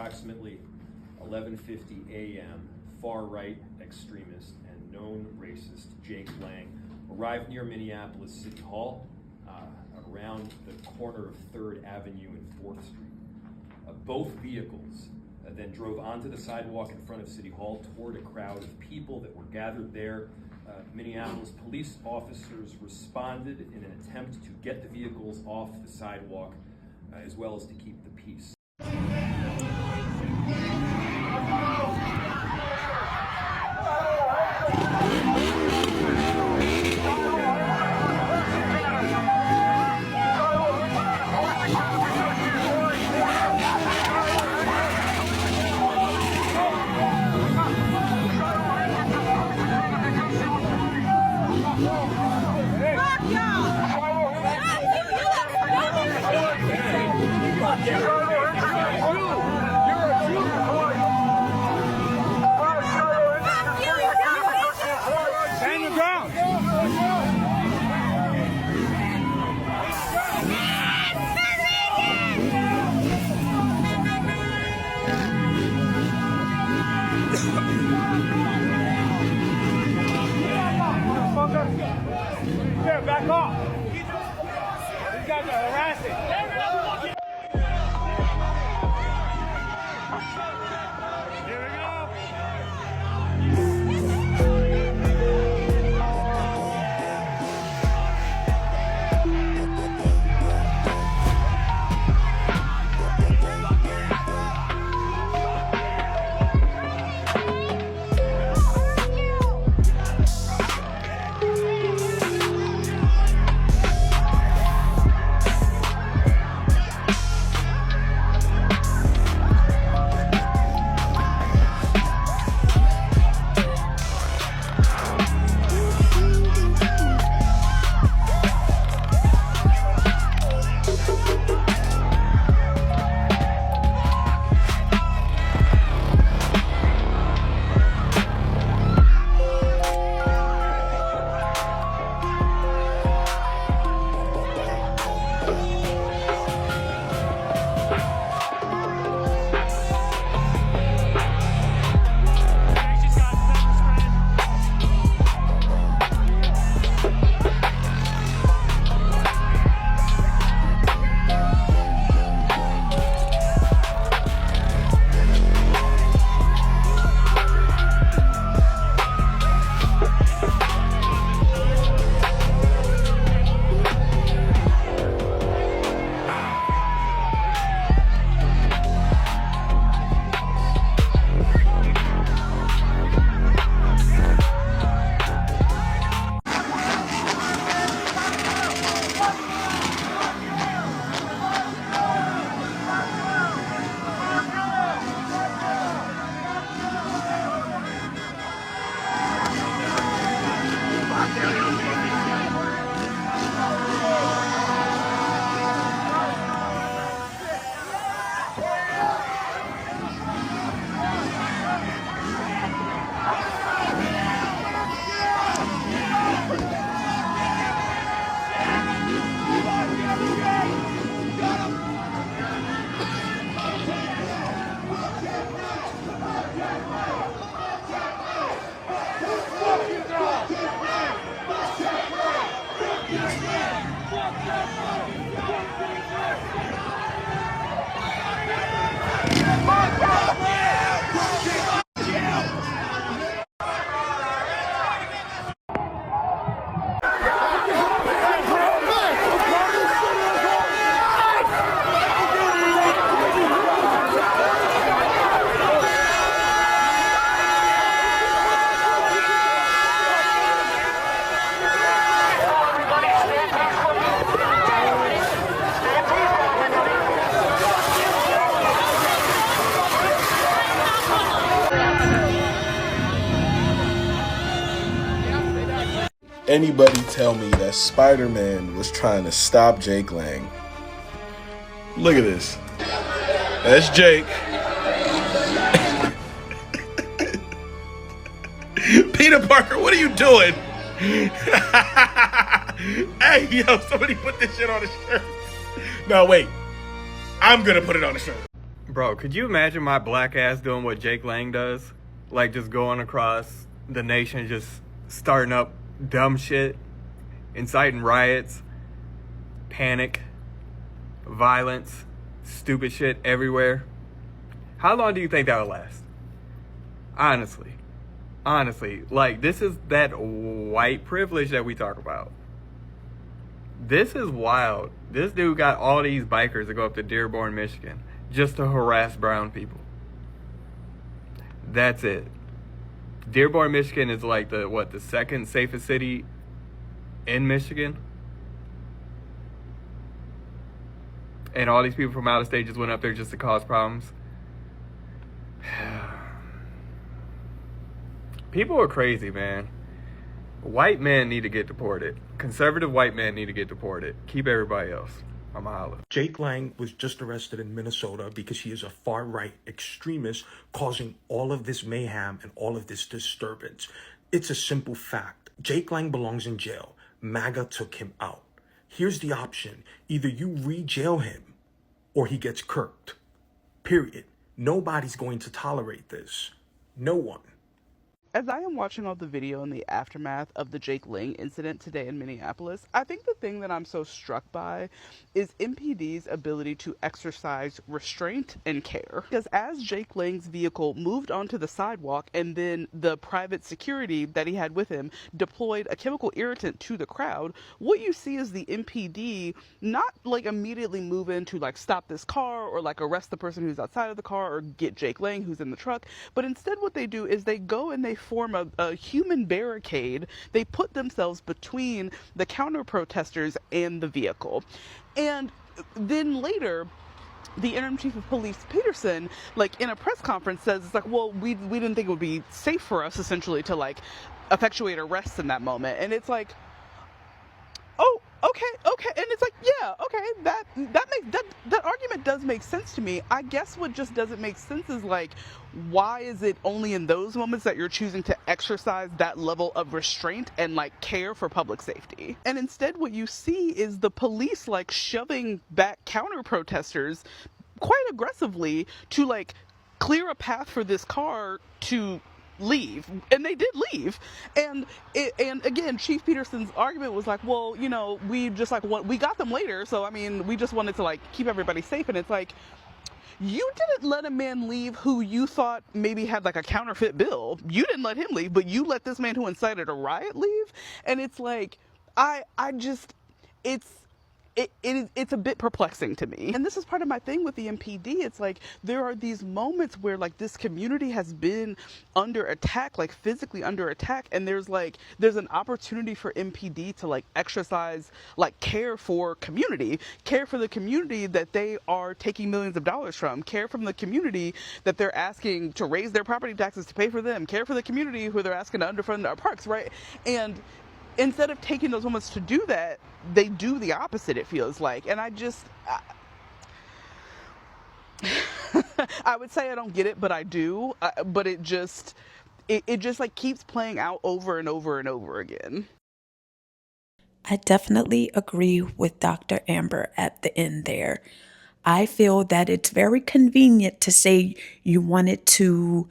approximately 11:50 a.m., far-right extremist and known racist Jake Lang arrived near Minneapolis City Hall around the corner of 3rd Avenue and 4th Street. Both vehicles then drove onto the sidewalk in front of City Hall toward a crowd of people that were gathered there. Minneapolis police officers responded in an attempt to get the vehicles off the sidewalk, as well as to keep the peace. Yeah, back off. These guys are harassing. Anybody tell me that Spider-Man was trying to stop Jake Lang? Look at this. That's Jake. Peter Parker, what are you doing? Hey, yo, somebody put this shit on a shirt. No, wait. I'm gonna put it on a shirt. Bro, could you imagine my black ass doing what Jake Lang does? Like, just going across the nation, just starting up dumb shit, inciting riots, panic, violence, stupid shit everywhere. How long do you think that'll last? Honestly, like, this is that white privilege that we talk about. This is wild. This dude got all these bikers to go up to Dearborn, Michigan, just to harass brown people. That's it. Dearborn, Michigan is like the second safest city in Michigan. And all these people from out of state just went up there just to cause problems. People are crazy, man. White men need to get deported. Conservative white men need to get deported. Keep everybody else. I'm a holla. Jake Lang was just arrested in Minnesota because he is a far-right extremist causing all of this mayhem and all of this disturbance. It's a simple fact. Jake Lang belongs in jail. MAGA took him out. Here's the option. Either you re-jail him or he gets kirked. Period. Nobody's going to tolerate this. No one. As I am watching all the video in the aftermath of the Jake Lang incident today in Minneapolis, I think the thing that I'm so struck by is MPD's ability to exercise restraint and care. Because as Jake Lang's vehicle moved onto the sidewalk and then the private security that he had with him deployed a chemical irritant to the crowd, what you see is the MPD not like immediately move in to like stop this car or like arrest the person who's outside of the car or get Jake Lang who's in the truck, but instead what they do is they go and they form a human barricade. They put themselves between the counter protesters and the vehicle. And then later, the interim chief of police, Peterson, like in a press conference says, it's like, well, we didn't think it would be safe for us essentially to like effectuate arrests in that moment. And it's like, oh, okay, and it's like, yeah, okay, that argument does make sense to me. I guess what just doesn't make sense is like, why is it only in those moments that you're choosing to exercise that level of restraint and like care for public safety? And instead what you see is the police like shoving back counter protesters quite aggressively to like clear a path for this car to leave, and they did leave. And again, Chief Peterson's argument was like, well, you know, we just like we got them later, so I mean, we just wanted to like keep everybody safe. And it's like, you didn't let a man leave who you thought maybe had like a counterfeit bill. You didn't let him leave, but you let this man who incited a riot leave. And it's like, I just, it's a bit perplexing to me. And this is part of my thing with the MPD. It's like there are these moments where like this community has been under attack, like physically under attack, and there's an opportunity for MPD to like exercise like care for the community that they are taking millions of dollars from, care from the community that they're asking to raise their property taxes to pay for them, care for the community who they're asking to underfund our parks, right? And instead of taking those moments to do that, they do the opposite, it feels like. And I would say I don't get it, but I do. But it just like keeps playing out over and over and over again. I definitely agree with Dr. Amber at the end there. I feel that it's very convenient to say you wanted to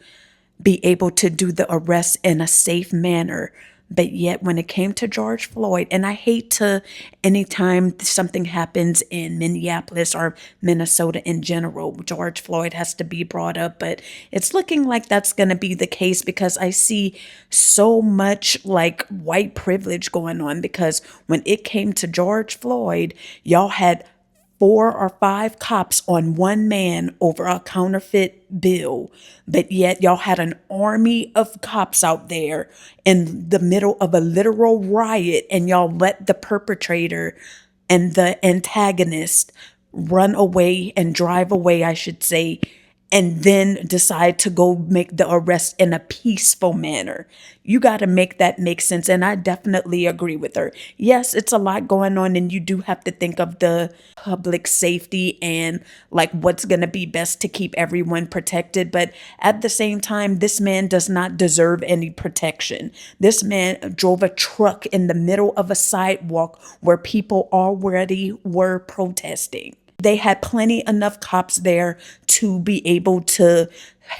be able to do the arrest in a safe manner. But yet when it came to George Floyd, and I hate to, anytime something happens in Minneapolis or Minnesota in general, George Floyd has to be brought up, but it's looking like that's going to be the case because I see so much like white privilege going on, because when it came to George Floyd, y'all had 4 or 5 cops on one man over a counterfeit bill, but yet y'all had an army of cops out there in the middle of a literal riot, and y'all let the perpetrator and the antagonist run away and drive away, I should say, and then decide to go make the arrest in a peaceful manner. You got to make that make sense. And I definitely agree with her. Yes, it's a lot going on, and you do have to think of the public safety and like what's going to be best to keep everyone protected. But at the same time, this man does not deserve any protection. This man drove a truck in the middle of a sidewalk where people already were protesting. They had plenty enough cops there to be able to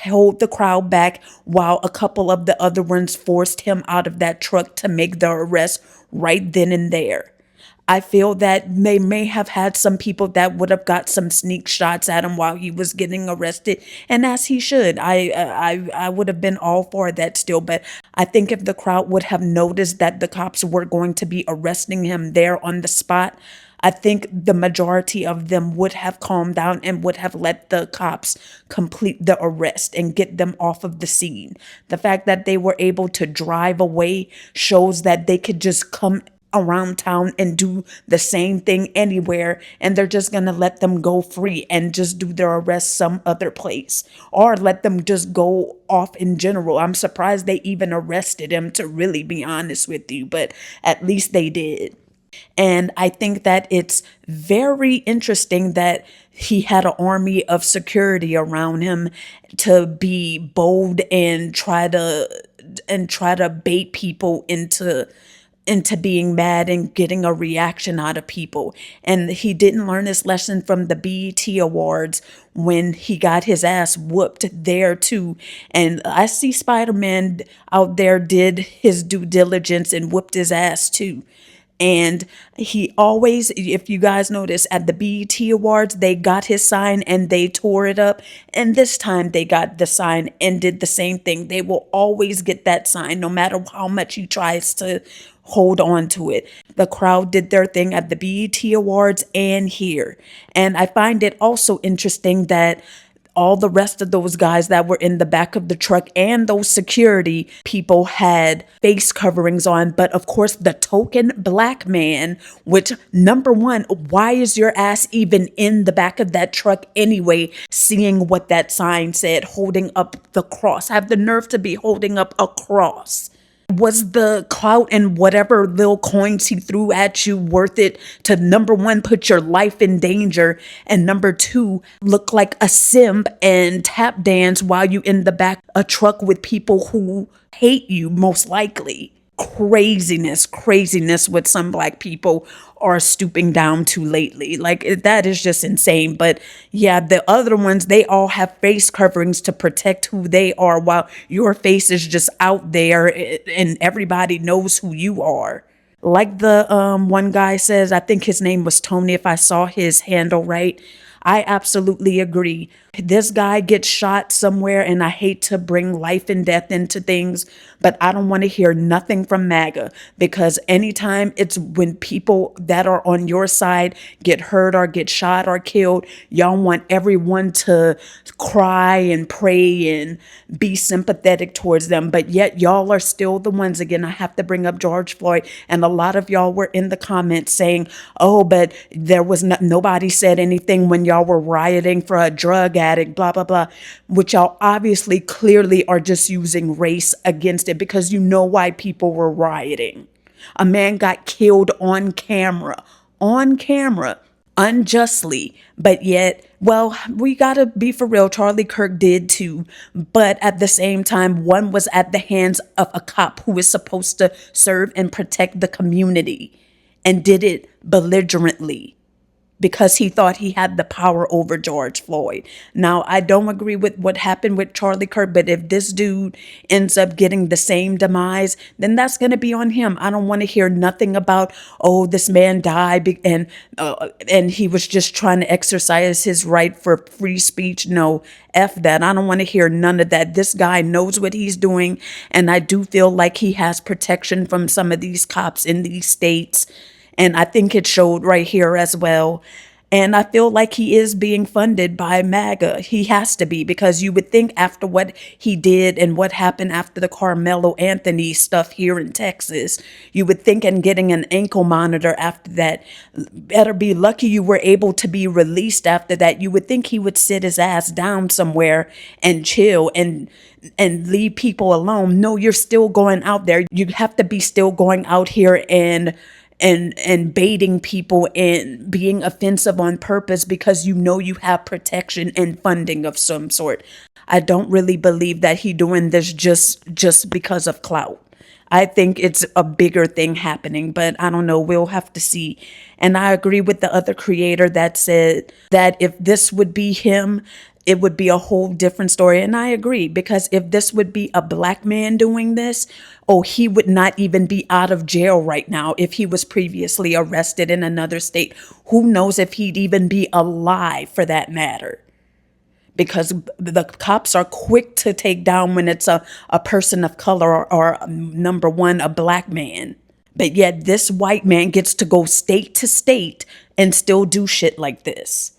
hold the crowd back while a couple of the other ones forced him out of that truck to make the arrest right then and there. I feel that they may have had some people that would have got some sneak shots at him while he was getting arrested, and as he should. I would have been all for that still, but I think if the crowd would have noticed that the cops were going to be arresting him there on the spot, I think the majority of them would have calmed down and would have let the cops complete the arrest and get them off of the scene. The fact that they were able to drive away shows that they could just come around town and do the same thing anywhere, and they're just gonna let them go free and just do their arrest some other place, or let them just go off in general. I'm surprised they even arrested him, to really be honest with you, but at least they did. And I think that it's very interesting that he had an army of security around him to be bold and try to bait people into being mad and getting a reaction out of people. And he didn't learn his lesson from the BET Awards when he got his ass whooped there too. And I see Spider-Man out there did his due diligence and whooped his ass too. And he always, if you guys notice, at the BET Awards, they got his sign and they tore it up. And this time they got the sign and did the same thing. They will always get that sign, no matter how much he tries to hold on to it. The crowd did their thing at the BET Awards and here. And I find it also interesting that all the rest of those guys that were in the back of the truck and those security people had face coverings on. But of course, the token black man, which, number one, why is your ass even in the back of that truck anyway, seeing what that sign said, holding up the cross? Have the nerve to be holding up a cross. Was the clout and whatever little coins he threw at you worth it to, number one, put your life in danger, and number two, look like a simp and tap dance while you in the back of a truck with people who hate you, most likely? Craziness what some black people are stooping down to lately. Like, that is just insane. But yeah, the other ones, they all have face coverings to protect who they are, while your face is just out there and everybody knows who you are. Like the one guy says, I think his name was Tony, if I saw his handle right. I absolutely agree. This guy gets shot somewhere, and I hate to bring life and death into things, but I don't want to hear nothing from MAGA, because anytime it's when people that are on your side get hurt or get shot or killed, y'all want everyone to cry and pray and be sympathetic towards them. But yet y'all are still the ones, again, I have to bring up George Floyd, and a lot of y'all were in the comments saying, oh, but there was nobody said anything when y'all were rioting for a drug addict, blah, blah, blah, which y'all obviously clearly are just using race against it, because you know why people were rioting. A man got killed on camera, unjustly, but yet, well, we gotta be for real, Charlie Kirk did too, but at the same time, one was at the hands of a cop who is supposed to serve and protect the community, and did it belligerently, because he thought he had the power over George Floyd. Now, I don't agree with what happened with Charlie Kirk, but if this dude ends up getting the same demise, then that's going to be on him. I don't want to hear nothing about, oh, this man died and he was just trying to exercise his right for free speech. No, F that. I don't want to hear none of that. This guy knows what he's doing, and I do feel like he has protection from some of these cops in these states. And I think it showed right here as well. And I feel like he is being funded by MAGA. He has to be, because you would think after what he did and what happened after the Carmelo Anthony stuff here in Texas, you would think, and getting an ankle monitor after that, better be lucky you were able to be released after that. You would think he would sit his ass down somewhere and chill and leave people alone. No, you're still going out there. You have to be still going out here and baiting people and being offensive on purpose, because you know you have protection and funding of some sort. I don't really believe that he doing this just because of clout. I think it's a bigger thing happening, but I don't know. We'll have to see. And I agree with the other creator that said that if this would be him, it would be a whole different story. And I agree, because if this would be a black man doing this, oh, he would not even be out of jail right now if he was previously arrested in another state. Who knows if he'd even be alive, for that matter? Because the cops are quick to take down when it's a person of color, or number one, a black man. But yet this white man gets to go state to state and still do shit like this.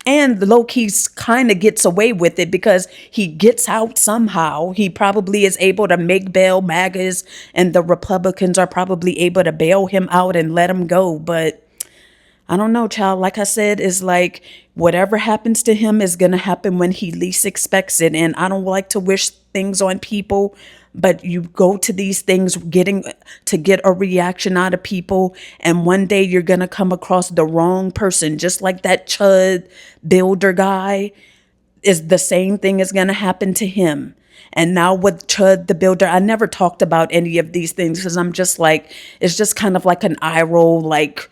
And low-key kind of gets away with it because he gets out somehow. He probably is able to make bail. MAGAs and the Republicans are probably able to bail him out and let him go. But I don't know, child. Like I said, is like whatever happens to him is going to happen when he least expects it. And I don't like to wish things on people, but you go to these things getting to get a reaction out of people. And one day you're going to come across the wrong person, just like that Chud builder guy. Is the same thing is going to happen to him. And now with Chud the builder, I never talked about any of these things because I'm just like, it's just kind of like an eye roll, like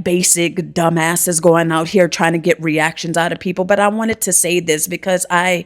basic dumbasses going out here trying to get reactions out of people. But I wanted to say this because I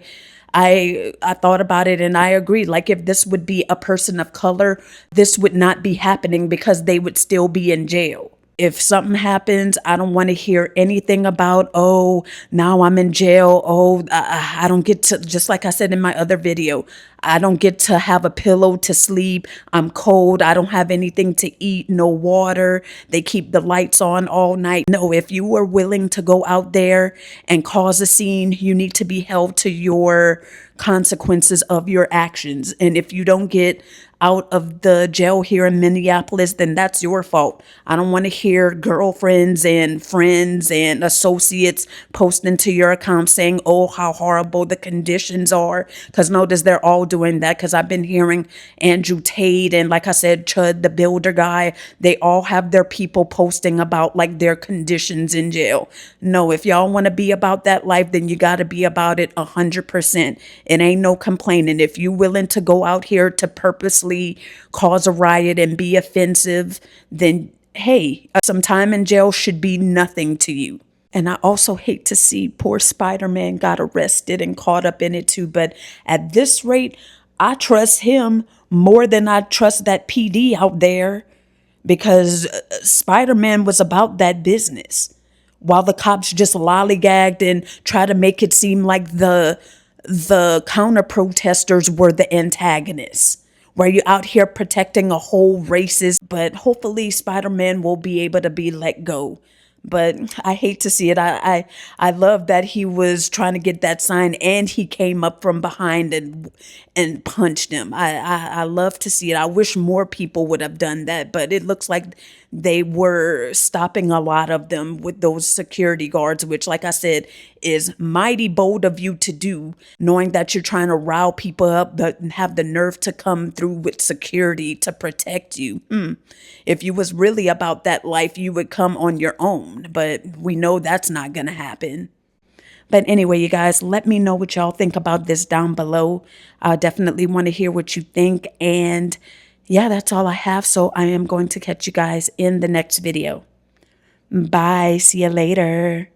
thought about it and I agree. Like if this would be a person of color, this would not be happening because they would still be in jail. If something happens, I don't want to hear anything about, oh, now I'm in jail. Oh, I don't get to, just like I said in my other video, I don't get to have a pillow to sleep. I'm cold. I don't have anything to eat, no water. They keep the lights on all night. No, if you were willing to go out there and cause a scene, you need to be held to your consequences of your actions. And if you don't get out of the jail here in Minneapolis, then that's your fault. I don't want to hear girlfriends and friends and associates posting to your account saying, oh, how horrible the conditions are. Because notice they're all doing that, because I've been hearing Andrew Tate and, like I said, Chud the builder guy, they all have their people posting about like their conditions in jail. No, if y'all want to be about that life, then you got to be about it 100%. It ain't no complaining. If you willing to go out here to purposely cause a riot and be offensive, then hey, some time in jail should be nothing to you. And I also hate to see poor Spider-Man got arrested and caught up in it too. But at this rate, I trust him more than I trust that PD out there, because Spider-Man was about that business, while the cops just lollygagged and try to make it seem like the counter protesters were the antagonists. Where you're out here protecting a whole racist, but hopefully Spider-Man will be able to be let go. But I hate to see it. I love that he was trying to get that sign and he came up from behind and punched him. I love to see it. I wish more people would have done that, but it looks like they were stopping a lot of them with those security guards, which, like I said, is mighty bold of you to do, knowing that you're trying to rile people up, but have the nerve to come through with security to protect you. If you was really about that life, you would come on your own, but we know that's not gonna happen. But anyway, you guys, let me know what y'all think about this down below. I definitely want to hear what you think. And yeah, that's all I have. So I am going to catch you guys in the next video. Bye. See you later.